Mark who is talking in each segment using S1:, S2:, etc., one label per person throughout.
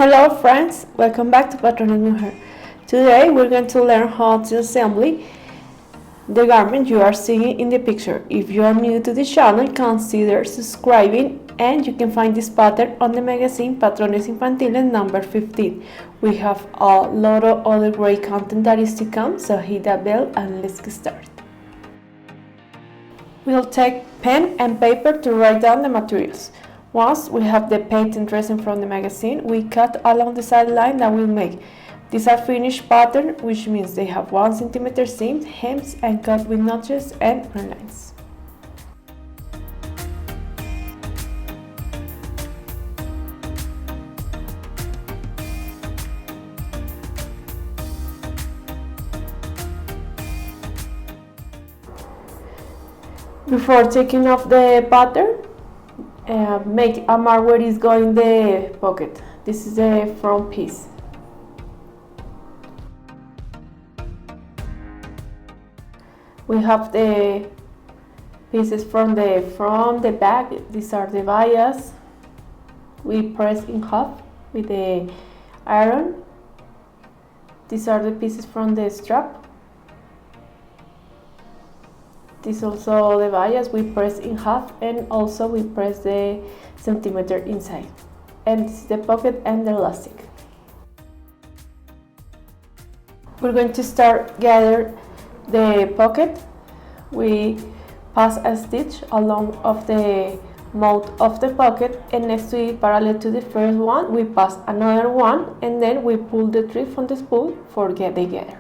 S1: Hello friends, welcome back to Patrones Mujer. Today we're going to learn how to assemble the garment you are seeing in the picture. If you are new to the channel, consider subscribing, and you can find this pattern on the magazine Patrones Infantiles number 15. We have a lot of other great content that is to come, so hit that bell and let's get started. We'll take pen and paper to write down the materials. Once we have the patent resin from the magazine, we cut along the side line that we'll make. These are finished pattern, which means they have 1 cm seams, hems, and cut with notches and run lines. Before taking off the pattern, make a mark where is going the pocket. This is the front piece. We have the pieces from the back. These are the bias. We press in half with the iron. These are the pieces from the strap. This is also the bias. We press in half, and also we press the centimeter inside. And this is the pocket and the elastic. We're going to start gather the pocket. We pass a stitch along of the mouth of the pocket, and next to it, parallel to the first one, we pass another one, and then we pull the thread from the spool for the gather.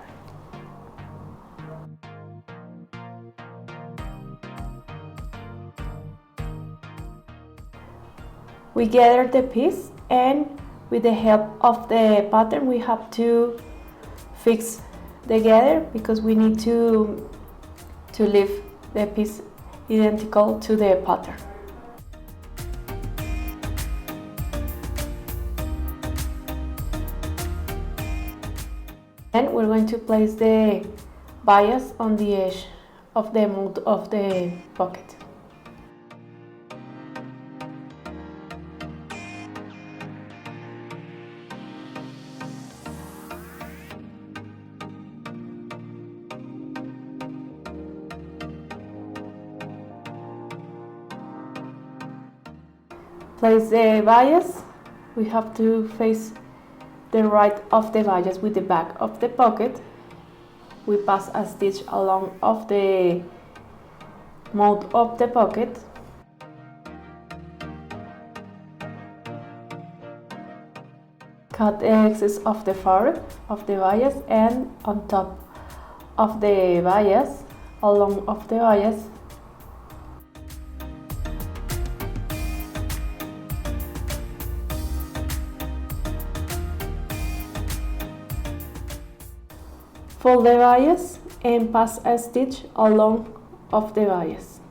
S1: We gather the piece, and with the help of the pattern we have to fix the gather, because we need to leave the piece identical to the pattern. And we're going to place the bias on the edge of the mouth of the pocket. Place the bias. We have to face the right of the bias with the back of the pocket. We pass a stitch along of the mouth of the pocket. Cut the excess of the fabric of the bias, and on top of the bias, along of the bias, fold the bias and pass a stitch along of the bias.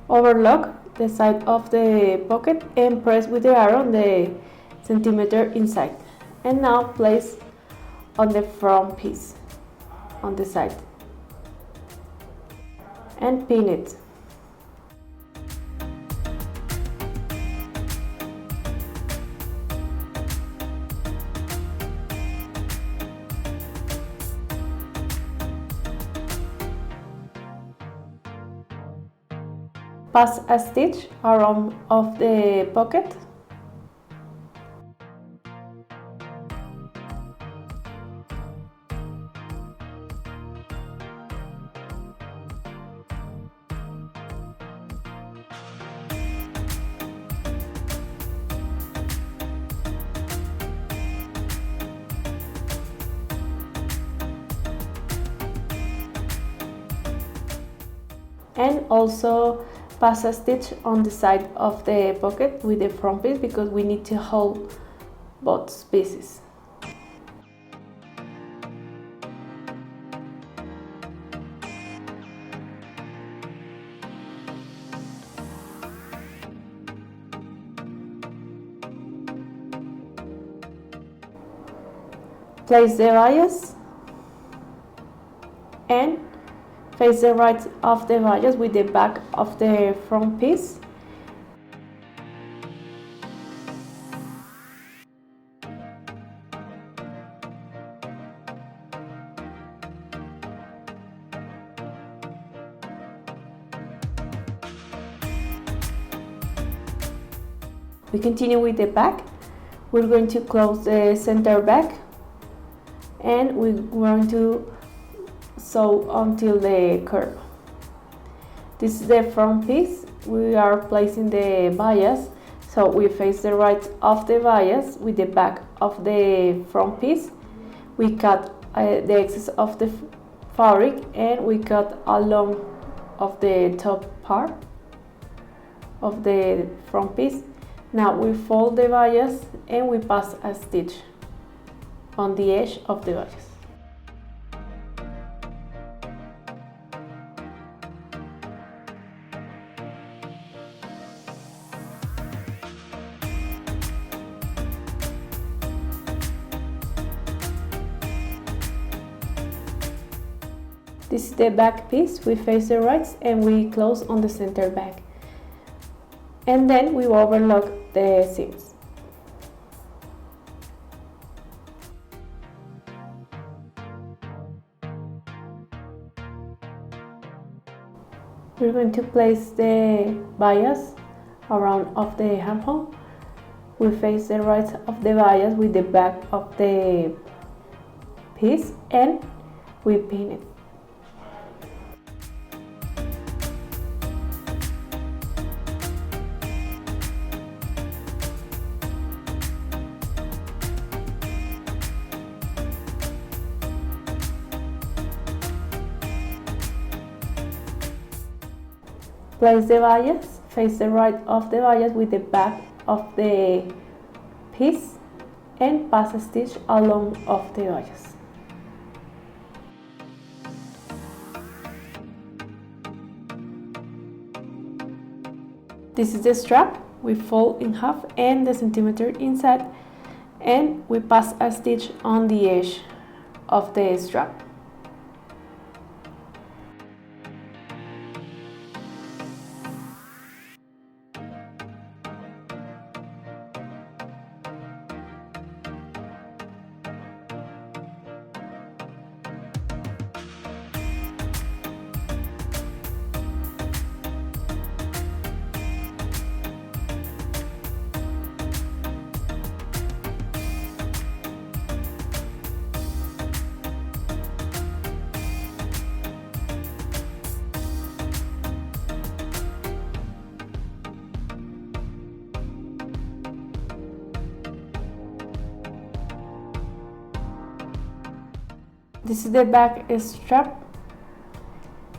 S1: Overlock the side of the pocket and press with the iron the centimeter inside. And now place on the front piece on the side and pin it. Pass a stitch around of the pocket. And also pass a stitch on the side of the pocket with the front piece, because we need to hold both pieces. Place the bias and face the right of the bias with the back of the front piece. We continue with the back. We're going to close the center back and we're going to sew until the curve. This is the front piece. We are placing the bias, so we face the right of the bias with the back of the front piece. We cut the excess of the fabric and we cut along of the top part of the front piece. Now we fold the bias and we pass a stitch on the edge of the bias. This is the back piece. We face the right and we close on the center back. And then we overlock the seams. We're going to place the bias around of the armhole. We face the right of the bias with the back of the piece and we pin it. Place the bias, face the right of the bias with the back of the piece and pass a stitch along of the bias. This is the strap. We fold in half and the centimeter inside and we pass a stitch on the edge of the strap. This is the back strap.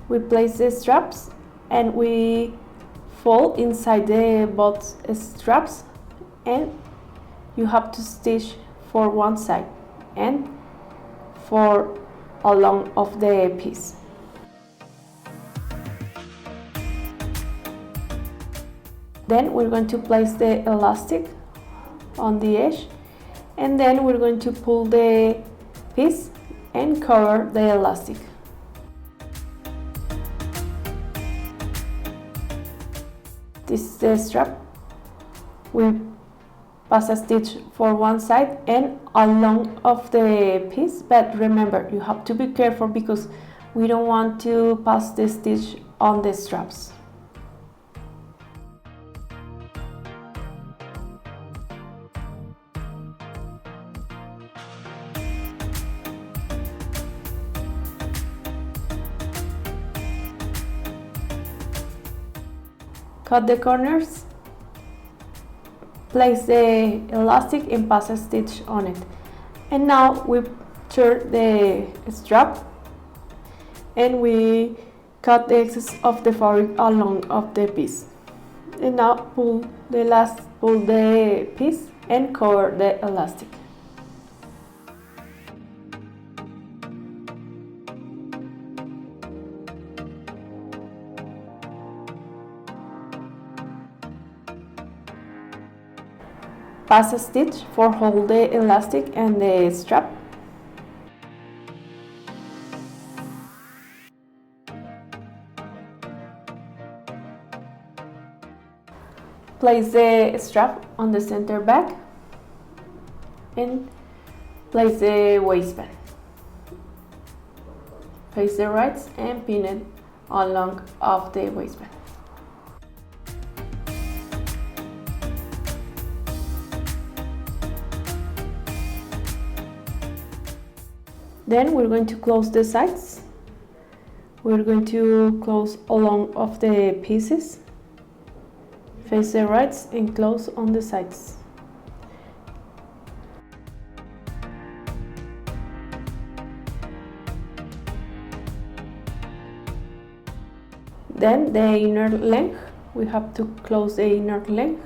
S1: We place the straps and we fold inside the both straps and you have to stitch for one side and for along of the piece. Then we're going to place the elastic on the edge and then we're going to pull the piece and cover the elastic. This is the strap. We pass a stitch for one side and along of the piece, but remember you have to be careful because we don't want to pass the stitch on the straps. Cut the corners, place the elastic and pass a stitch on it. And now we turn the strap and we cut the excess of the fabric along of the piece. And now pull the piece and cover the elastic. Pass a stitch for hold the elastic and the strap Place the strap on the center back and place the waistband. Face the right and pin it along of the waistband. Then we're going to close the sides. We're going to close along of the pieces. Face the right and close on the sides. Then the inner length, we have to close the inner length.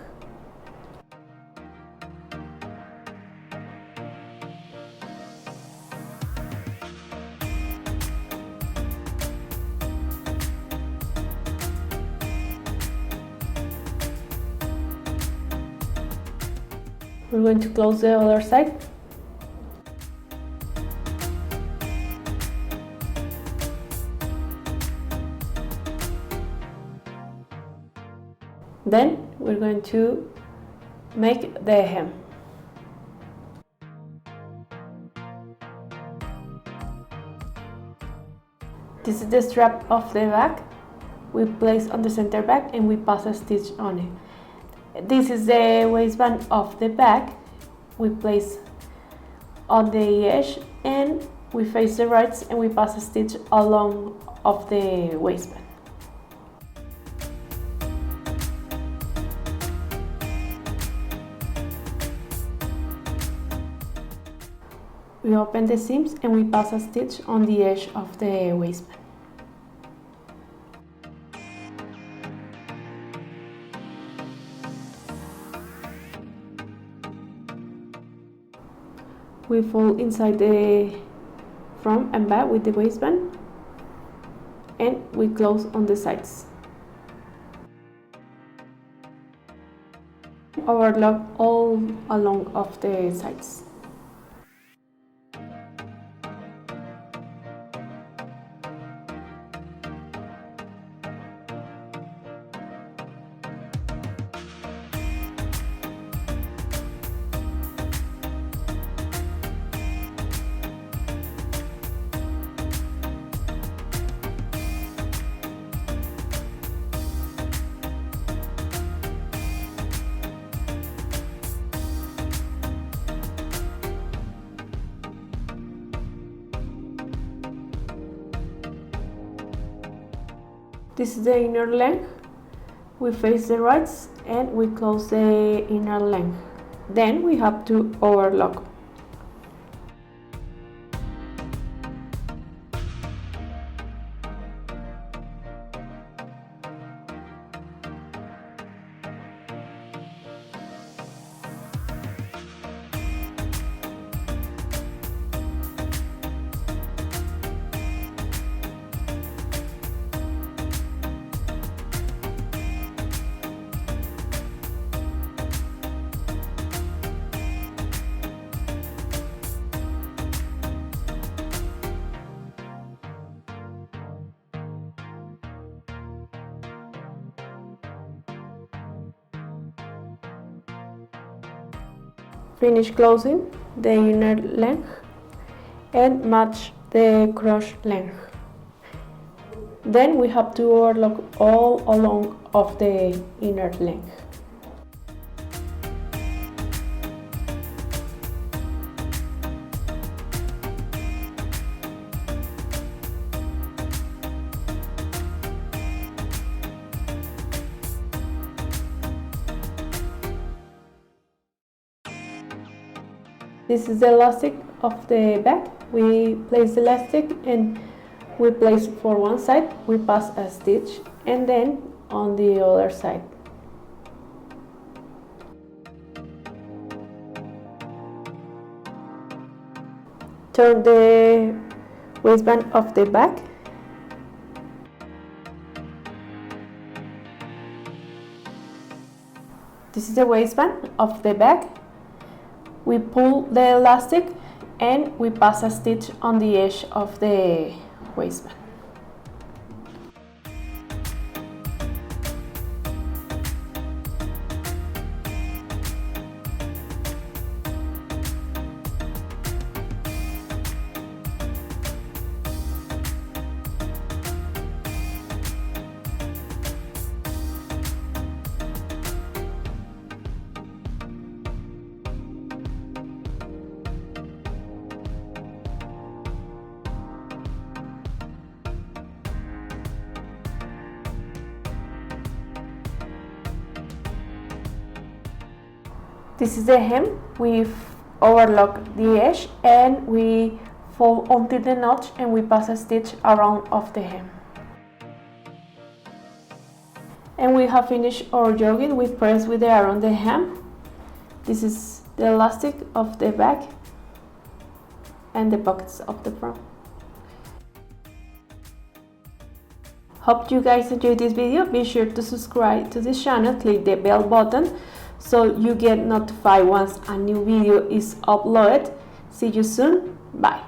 S1: We're going to close the other side. Then we're going to make the hem. This is the strap of the back. We place on the center back and we pass a stitch on it. This is the waistband of the back. We place on the edge and we face the right and we pass a stitch along of the waistband. We open the seams and we pass a stitch on the edge of the waistband. We fold inside the front and back with the waistband and we close on the sides. Overlock all along of the sides. This is the inner length. We face the right and we close the inner length. Then we have to overlock. Finish closing the inner length and match the cross length. Then we have to overlock all along of the inner length. This is the elastic of the back. We place the elastic and we place for one side, we pass a stitch and then on the other side. Turn the waistband of the back. This is the waistband of the back. We pull the elastic and we pass a stitch on the edge of the waistband. This is the hem. We've overlocked the edge and we fold onto the notch and we pass a stitch around of the hem. And we have finished our jogging. We press with the around the hem. This is the elastic of the back and the pockets of the front. Hope you guys enjoyed this video. Be sure to subscribe to this channel, click the bell button so you get notified once a new video is uploaded. See you soon. Bye.